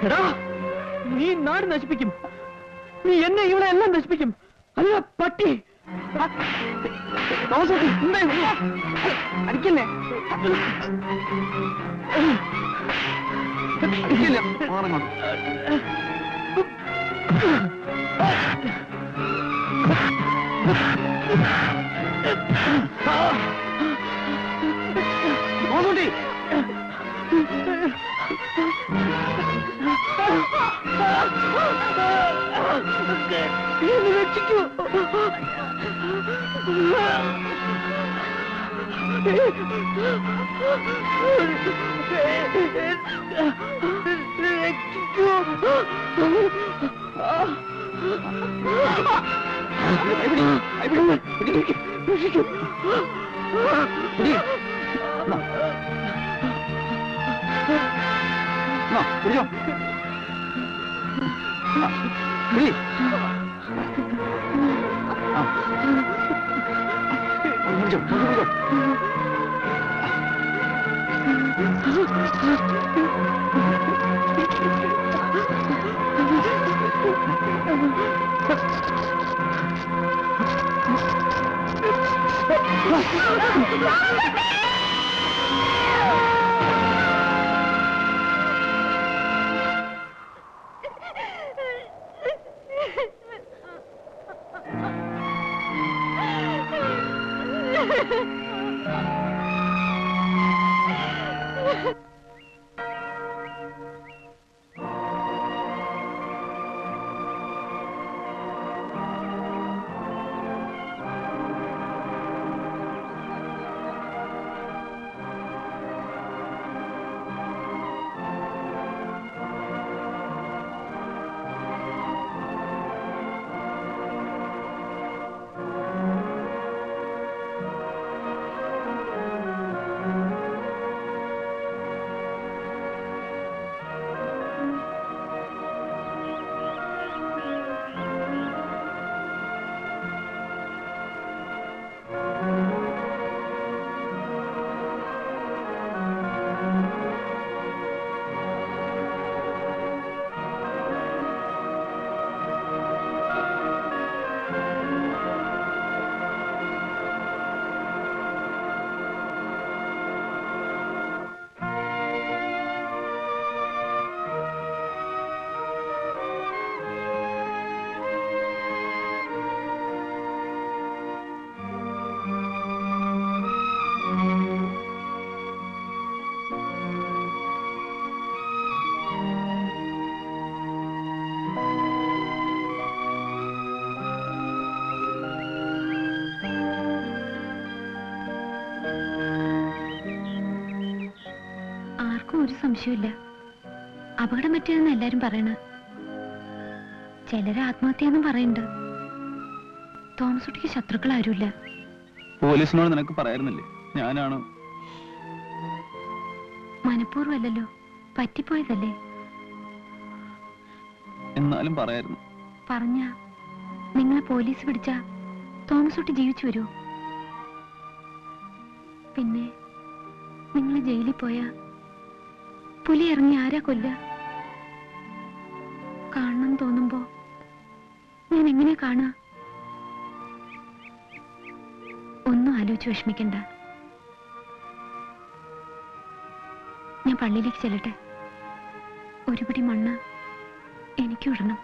എടാ, നീ നാട് നശിപ്പിക്കും. നീ എന്നെ ഇവിടെ എല്ലാം നശിപ്പിക്കും. അല്ല പട്ടി. അടിക്കല്ലേ? രക്ഷിക്കൂ. ഒരു സംശയമില്ല, അപകടം പറ്റിയതെന്ന് എല്ലാരും പറയണ. ചിലര് ആത്മഹത്യയെന്നും പറയുന്നുണ്ട്. തോമസ് കുട്ടിക്ക് ശത്രുക്കൾ ആരുമില്ല. പോലീസിനോട് നിനക്ക് പറയാറുന്നില്ലേ ഞാനാണ്? മനഃപൂർവ്വമല്ലല്ലോ, പറ്റിപ്പോയതല്ലേ. എന്നാലും പറയായിരുന്നു. പറഞ്ഞ നിങ്ങളെ പോലീസ് പിടിച്ച തോമസ് കുട്ടി ജീവിച്ചു വരുമോ? പിന്നെ നിങ്ങൾ ജയിലിൽ പോയാ പുലി ഇറങ്ങി ആരാ കൊല്ല? കാണണം തോന്നുമ്പോ ഞാൻ എങ്ങനെ കാണാ? ഒന്നും ആലോചിച്ച് വിഷമിക്കണ്ട. ഞാൻ പള്ളിയിലേക്ക് ചെല്ലട്ടെ. ഒരുപിടി മണ്ണ് എനിക്കും ഇടണം.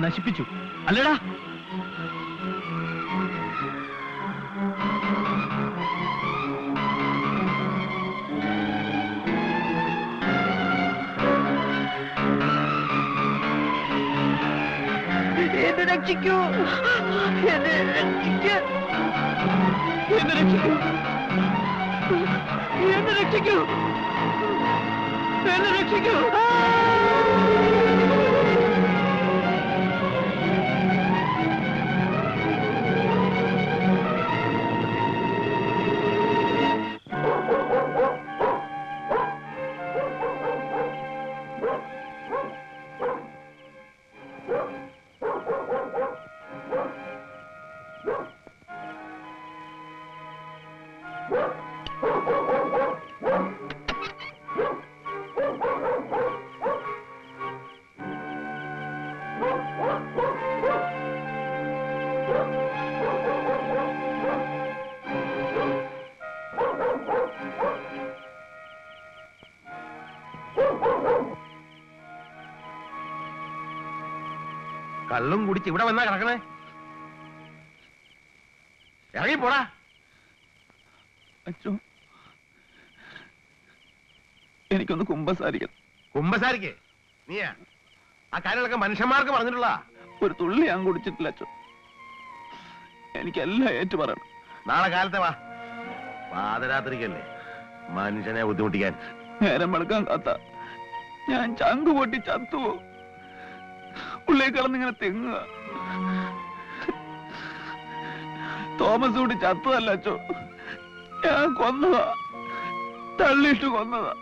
നശിപ്പിച്ചു അല്ലടാ? എന്നെ രക്ഷിക്കൂ, എന്നെ രക്ഷിക്കൂ, എന്നെ രക്ഷിക്കൂ, എന്നെ രക്ഷിക്കൂ, എന്നെ രക്ഷിക്കൂ. കള്ളും കുടിച്ച് ഇവിടെ വന്നാ കിടക്കണേ? ഇറങ്ങി പോടാ. അച്ഛോ, എനിക്കൊന്ന് കുമ്പസാരിക്കണം. കുമ്പസാരിക്കേ? നീയാ ആ കാര്യങ്ങളൊക്കെ മനുഷ്യന്മാർക്ക് പറഞ്ഞിട്ടുള്ള? ഒരു തുള്ളി ഞാൻ കുടിച്ചിട്ടില്ല അച്ഛോ. എനിക്കെല്ലാം ഏറ്റു പറയണം. നാളെ കാലത്തെ വാ. പാതിരാത്രിക്കല്ലേ മനുഷ്യനെ ബുദ്ധിമുട്ടിക്കാൻ. നേരം വെളുക്കാൻ കാത്ത ഞാൻ ചങ്ക് പൊട്ടി ചത്തുവോ? ഉള്ളിൽ കിടന്നിങ്ങനെ തെങ്ങുക. തോമസ് കൂടി ചത്തതല്ല അച്ചോ, ഞാൻ കൊന്നതാ. തള്ളിയിട്ട് കൊന്നതാ.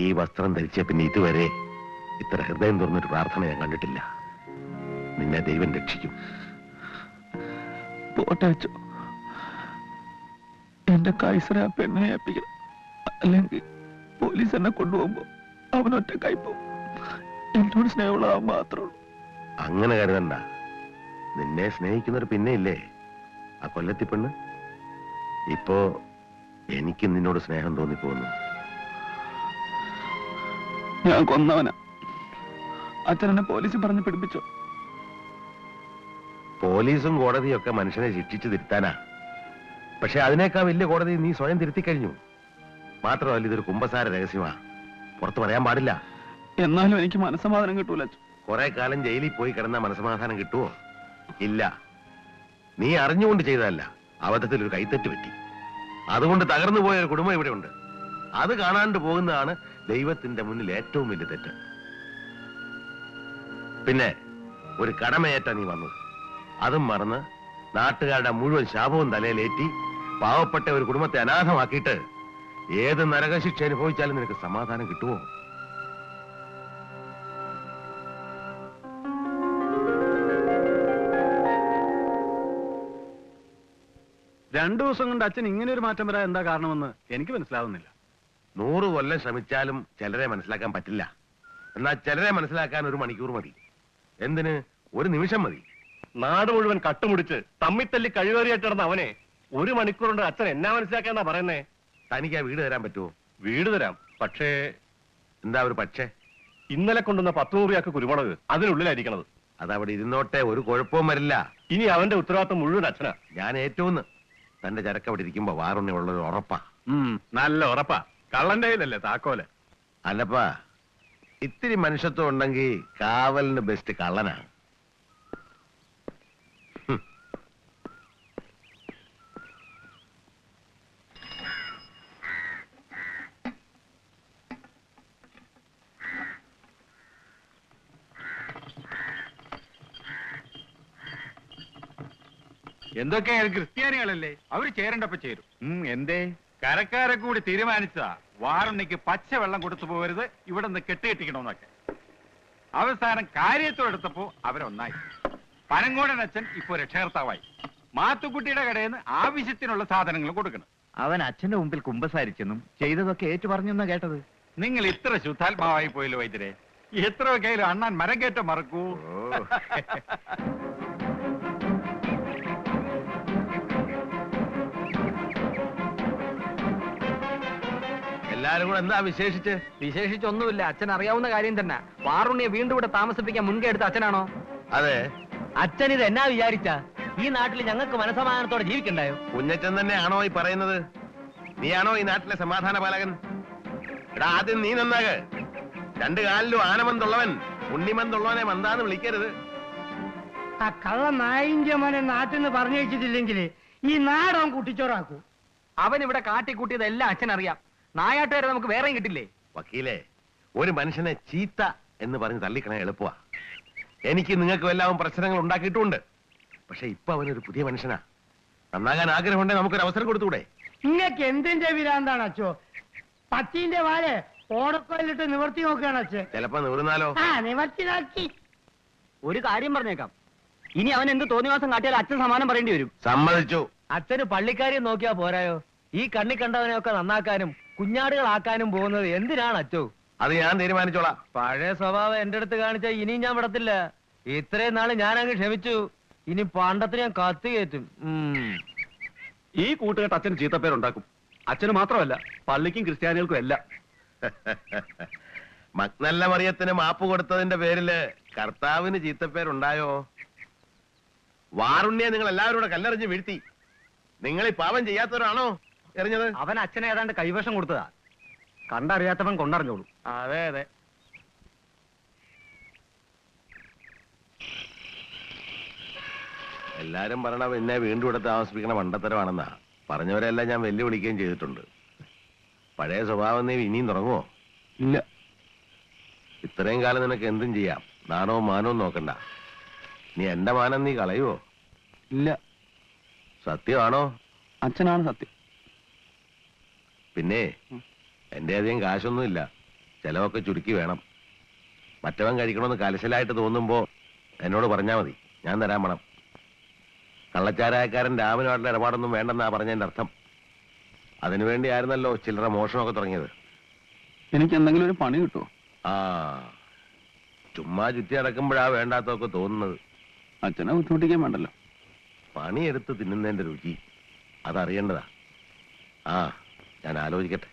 ഈ വസ്ത്രം ധരിച്ച പിന്നെ ഇതുവരെ ഇത്ര ഹൃദയം തുറന്നൊരു പ്രാർത്ഥന ഞാൻ കണ്ടിട്ടില്ല. നിന്നെ ദൈവം രക്ഷിക്കും. പോട്ടെ അച്ചോ, എന്റെ കൈസര പെണ്ണിനെ ഏൽപ്പിക്കണം. അല്ലെങ്കിൽ പോലീസ് എന്നെ കൊണ്ടുപോകുമ്പോ അവനൊറ്റക്കായി പോകും. എന്നോട് സ്നേഹമുള്ളതാ മാത്രമേ ഉള്ളൂ. അങ്ങനെ കരുതണ്ട. നിന്നെ സ്നേഹിക്കുന്നവർ പിന്നെ ഇല്ലേ ആ കൊല്ലത്തി പെണ്ണ്. ഇപ്പോ എനിക്ക് നിന്നോട് സ്നേഹം തോന്നിപ്പോകുന്നു. ഞാൻ കൊന്നവനാ. അച്ഛനെന്നെ പോലീസ് പറഞ്ഞ് പിടിപ്പിച്ചോ? പോലീസും കോടതിയും ഒക്കെ മനുഷ്യനെ ശിക്ഷിച്ചു തിരുത്താനാ. പക്ഷെ അതിനേക്കാൾ വലിയ കോടതി നീ സ്വയം തിരുത്തി കഴിഞ്ഞു. മാത്രമല്ല ഇതൊരു കുമ്പസാര രഹസ്യമാ, പുറത്ത് പറയാൻ പാടില്ല. എന്നാലും എനിക്ക് മനസ്സമാധാനം കിട്ടൂല അച്ഛൻ. കുറെ കാലം ജയിലിൽ പോയി കിടന്ന മനസ്സമാധാനം കിട്ടുമോ? ഇല്ല. നീ അറിഞ്ഞുകൊണ്ട് ചെയ്തതല്ല, അബദ്ധത്തിൽ ഒരു കൈത്തെറ്റ് പറ്റി. അതുകൊണ്ട് തകർന്നു പോയ ഒരു കുടുംബം ഇവിടെ ഉണ്ട്. അത് കാണാണ്ട് പോകുന്നതാണ് ദൈവത്തിന്റെ മുന്നിൽ ഏറ്റവും വലിയ തെറ്റ്. പിന്നെ ഒരു കടമയേറ്റ നീ വന്നു. അതും മറന്ന് നാട്ടുകാരുടെ മുഴുവൻ ശാപവും തലയിലേറ്റി പാവപ്പെട്ട ഒരു കുടുംബത്തെ അനാഥമാക്കിയിട്ട് ഏത് നരകശിക്ഷ അനുഭവിച്ചാലും നിനക്ക് സമാധാനം കിട്ടുമോ? രണ്ടു ദിവസം കൊണ്ട് അച്ഛൻ ഇങ്ങനെ ഒരു മാറ്റം വരാൻ എന്താ കാരണമെന്ന് എനിക്ക് മനസ്സിലാവുന്നില്ല. 100 കൊല്ലം ശ്രമിച്ചാലും ചിലരെ മനസ്സിലാക്കാൻ പറ്റില്ല. എന്നാൽ ചിലരെ മനസ്സിലാക്കാൻ 1 മണിക്കൂർ മതി. എന്തിന്? 1 നിമിഷം മതി. നാട് മുഴുവൻ കട്ടുമുടിച്ച് തമ്മിത്തല്ലി കഴിവേറിയായിട്ട് നടന്ന അവനെ 1 മണിക്കൂർ കൊണ്ട് അച്ഛൻ എന്നാ മനസ്സിലാക്കാന്നാ പറയുന്നേ? തനിക്ക് ആ വീട് തരാൻ പറ്റുമോ? വീട് തരാം, പക്ഷേ എന്താ ഒരു പക്ഷേ? ഇന്നലെ കൊണ്ടുവന്ന 10 മുറിയാക്ക് കുരുമുളക് അതിനുള്ളിലായിരിക്കണത്. അതവിടെ ഇരുന്നോട്ടെ, ഒരു കുഴപ്പവും വരില്ല. ഇനി അവന്റെ ഉത്തരവാദിത്വം മുഴുവൻ അച്ഛനാ. ഞാൻ ഏറ്റവും തന്റെ ചരക്ക് അവിടെ ഇരിക്കുമ്പോ വാറുണ്ണിയുള്ളൊരു ഉറപ്പാ. നല്ല ഉറപ്പാ. കള്ളന്റെ കയ്യിലല്ലേ താക്കോല്? അല്ലപ്പാ, ഇത്തിരി മനുഷ്യത്വം ഉണ്ടെങ്കിൽ കാവലിന് ബെസ്റ്റ് കള്ളനാണ്. എന്തൊക്കെയായാലും ക്രിസ്ത്യാനികളല്ലേ, അവര് ചേരണ്ടപ്പോ ചേരും. എന്തേ? കരക്കാരെ കൂടി തീരുമാനിച്ചതാ വാറണ്ണിക്ക് പച്ചവെള്ളം കൊടുത്തു പോകരുത്, ഇവിടെ നിന്ന് കെട്ടിക്കെട്ടിക്കണമെന്നൊക്കെ. അവസാനം കാര്യത്തോടെടുത്തപ്പോ അവരൊന്നായി. പനങ്കോടൻ അച്ഛൻ ഇപ്പൊ രക്ഷകർത്താവായി. മാത്തുക്കുട്ടിയുടെ കടയിൽ നിന്ന് ആവശ്യത്തിനുള്ള സാധനങ്ങൾ കൊടുക്കണം. അവൻ അച്ഛന്റെ മുമ്പിൽ കുമ്പസാരിച്ചെന്നും ചെയ്തതൊക്കെ ഏറ്റു പറഞ്ഞെന്നാ കേട്ടത്. നിങ്ങൾ ഇത്ര ശുദ്ധാത്മാവായി പോയല്ലോ വൈദ്യരെ. എത്രയൊക്കെ ആയാലും അണ്ണാൻ മരം കയറ്റം മറക്കൂ. എല്ലാരും കൂടെ എന്താ വിശേഷിച്ച്? വിശേഷിച്ചൊന്നുമില്ല. അച്ഛൻ അറിയാവുന്ന കാര്യം തന്നെ. വാറുണ്ണിയെ വീണ്ടും ഇവിടെ താമസിപ്പിക്കാൻ മുൻകൈ എടുത്ത അച്ഛനാണോ? അതെ. അച്ഛൻ ഇത് എന്നാ വിചാരിച്ച? ഈ നാട്ടിൽ ഞങ്ങൾക്ക് മനസമാധാനത്തോടെ ജീവിക്കണ്ടായോ? കുഞ്ഞച്ചൻ തന്നെയാണോ ഈ പറയുന്നത്? നീയാണോ ഈ നാട്ടിലെ സമാധാന പാലകൻ? എടാ, ആദ്യം നീ നന്നാക്. രണ്ടു കാലിലും ആനമന്തുള്ളവൻ ഉണ്ണിമന്തുള്ളവനെ മന്താന്ന് വിളിക്കരുത്. ആ കള്ള നായിന്റെ മോനെ നാട്ടിൽ നിന്ന് പറഞ്ഞു വെച്ചിട്ടില്ലെങ്കിൽ ഈ നാടൻ കുട്ടിച്ചോറാക്കൂ. അവൻ ഇവിടെ കാട്ടിക്കൂട്ടിയതെല്ലാം അച്ഛൻ അറിയാം. നായാട്ടുകാരെ നമുക്ക് വേറെയും കിട്ടില്ലേ? വക്കീലെ, ഒരു മനുഷ്യനെ ചീത്ത എന്ന് പറഞ്ഞ് തള്ളിക്കണ എളുപ്പമാ. എനിക്ക് നിങ്ങൾക്കും എല്ലാവരും പ്രശ്നങ്ങൾ ഉണ്ടാക്കിയിട്ടുണ്ട്. പക്ഷെ ഇപ്പൊ അവനൊരു പുതിയ മനുഷ്യനാ. നന്നാകാൻ ആഗ്രഹമുണ്ടെങ്കിൽ നമുക്കൊരു അവസരം കൊടുത്തൂടെ? നിങ്ങൾക്ക് എന്തിന്റെ വിരാന്താണ് അച്ഛോ? പത്തിന്റെ വാല് ഓടക്കോലിട്ട് നിവർത്തി നോക്കുകയാണ് അച്ഛൻ. ചിലപ്പോ നിവർന്നാലോ? ആ നിവർത്തി നോക്കി. ഒരു കാര്യം പറഞ്ഞേക്കാം, ഇനി അവൻ എന്ത് തോന്നിവാസം കാട്ടിയാൽ അച്ഛൻ സമാനം പറയേണ്ടി വരും. സമ്മതിച്ചു. അച്ഛന് പള്ളിക്കാരിയെ നോക്കിയാ പോരായോ? ഈ കണ്ണി കണ്ടവനെയൊക്കെ നന്നാക്കാനും കുഞ്ഞാടുകളാക്കാനും പോകുന്നത് എന്തിനാണ് അച്ഛോ? അത് ഞാൻ തീരുമാനിച്ചോളാം. പഴയ സ്വഭാവം എന്റെ അടുത്ത് കാണിച്ചാൽ ഇനിയും ഞാൻ വിടത്തില്ല. ഇത്രയും നാള് ഞാൻ അങ്ങ് ക്ഷമിച്ചു. ഇനി പണ്ടത്തിന് ഞാൻ കത്തി കയറ്റും. ഈ കൂട്ടുകെട്ട് അച്ഛന് ചീത്തപ്പേരുണ്ടാക്കും. അച്ഛന് മാത്രമല്ല, പള്ളിക്കും ക്രിസ്ത്യാനികൾക്കും എല്ലാം. മക്നല്ല മറിയത്തിന് മാപ്പ് കൊടുത്തതിന്റെ പേരില് കർത്താവിന് ചീത്തപ്പേരുണ്ടായോ? വാറുണ്ണിയെ നിങ്ങൾ എല്ലാവരും കൂടെ കല്ലെറിഞ്ഞ് വീഴ്ത്തി. നിങ്ങൾ ഈ പാപം ചെയ്യാത്തവരാണോ എറിഞ്ഞത്? അവൻ അച്ഛനെ ഏതാണ്ട് കൈവശം കൊടുത്തതാ. കണ്ടറിയാത്തവൻ കൊണ്ടറിഞ്ഞോളൂ. അതെ അതെ. എല്ലാരും പറയണ എന്നെ വീണ്ടും ഇവിടെ താമസിപ്പിക്കണ മണ്ടത്തരമാണെന്നാ. പറഞ്ഞവരെല്ലാം ഞാൻ വെല്ലുവിളിക്കുകയും ചെയ്തിട്ടുണ്ട്. പഴയ സ്വഭാവം നീ ഇനിയും തുടങ്ങുമോ? ഇല്ല. ഇത്രയും കാലം നിനക്ക് എന്തും ചെയ്യാം. നാണവും മാനവും നോക്കണ്ട. നീ എന്റെ മാനം നീ കളയുവോ? ഇല്ല. സത്യമാണോ? അച്ഛനാണ് സത്യം. പിന്നെ എന്റെ അധികം കാശൊന്നുമില്ല. ചെലവൊക്കെ ചുരുക്കി വേണം. മറ്റവൻ കഴിക്കണമെന്ന് കലശലായിട്ട് തോന്നുമ്പോ എന്നോട് പറഞ്ഞാ മതി, ഞാൻ തരാൻ പണം. കള്ളച്ചാരായക്കാരൻ രാമനുമായിട്ടുള്ള ഇടപാടൊന്നും വേണ്ടെന്നാ പറഞ്ഞതിന്റെ അർത്ഥം. അതിനുവേണ്ടി ആയിരുന്നല്ലോ ചില്ലറ മോഷണമൊക്കെ തുടങ്ങിയത്. എനിക്ക് എന്തെങ്കിലും ഒരു പണി കിട്ടുമോ? ആ, ചുമ്മാ ചുറ്റി അടക്കുമ്പോഴാ വേണ്ടാത്തൊക്കെ തോന്നുന്നത്. അച്ഛനെ ബുദ്ധിമുട്ടിക്കാൻ വേണ്ടല്ലോ. പണിയെടുത്ത് തിന്നുന്നതിന്റെ രുചി അതറിയേണ്ടതാ. ആ, ഞാൻ ആലോചിക്കട്ടെ.